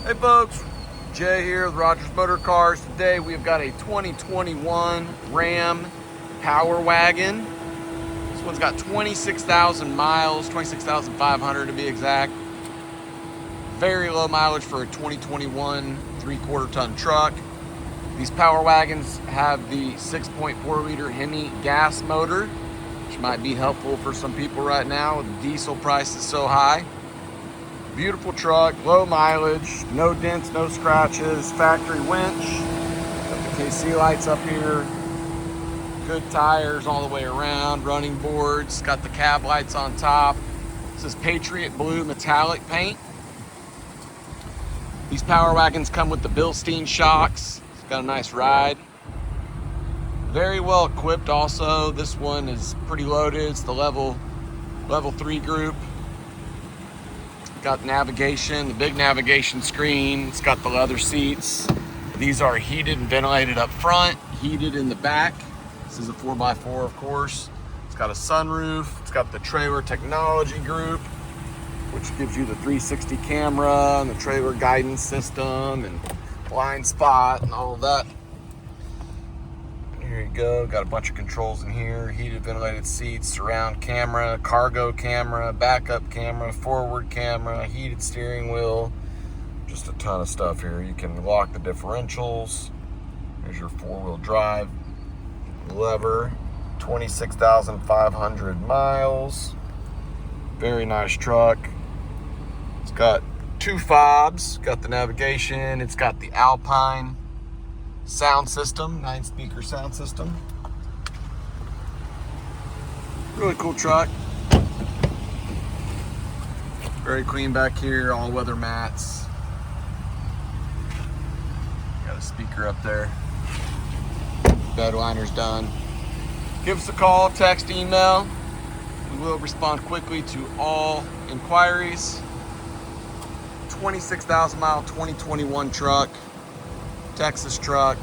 Hey folks, Jay here with Rogers Motor Cars. Today we've got a 2021 Ram Power Wagon. This one's got 26,000 miles, 26,500 to be exact. Very low mileage for a 2021 3/4 ton truck. These Power Wagons have the 6.4 liter Hemi gas motor, which might be helpful for some people right now with diesel prices so high. Beautiful truck, low mileage, no dents, no scratches, factory winch, got the KC lights up here, good tires all the way around, running boards, got the cab lights on top. This is Patriot Blue metallic paint. These Power Wagons come with the Bilstein shocks. It's got a nice ride. Very well equipped also. This one is pretty loaded. It's the level 3 group. Got navigation, the big navigation screen. It's got the leather seats. These are heated and ventilated up front, heated in the back. This is a 4x4, of course. It's got a sunroof. It's got the trailer technology group, which gives you the 360 camera and the trailer guidance system and blind spot and all of that. Here you go, got a bunch of controls in here, heated ventilated seats, surround camera, cargo camera, backup camera, forward camera, heated steering wheel, just a ton of stuff here. You can lock the differentials. There's your 4-wheel drive lever, 26,500 miles. Very nice truck. It's got 2 fobs, got the navigation, it's got the Alpine sound system, 9-speaker sound system. Really cool truck. Very clean back here, all weather mats. Got a speaker up there. Bed liner's done. Give us a call, text, email. We will respond quickly to all inquiries. 26,000 mile 2021 truck. Texas truck.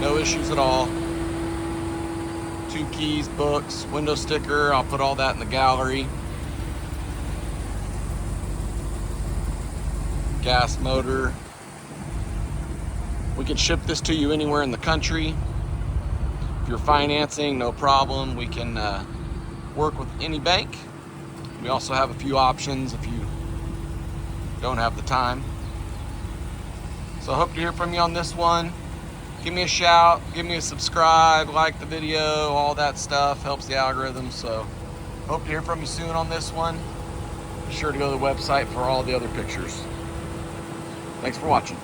No issues at all. 2 keys, books, window sticker. I'll put all that in the gallery. Gas motor. We can ship this to you anywhere in the country. If you're financing, no problem. We can work with any bank. We also have a few options if you don't have the time. So I hope to hear from you on this one. Give me a shout, give me a subscribe, like the video, all that stuff helps the algorithm. So hope to hear from you soon on this one. Be sure to go to the website for all the other pictures. Thanks for watching.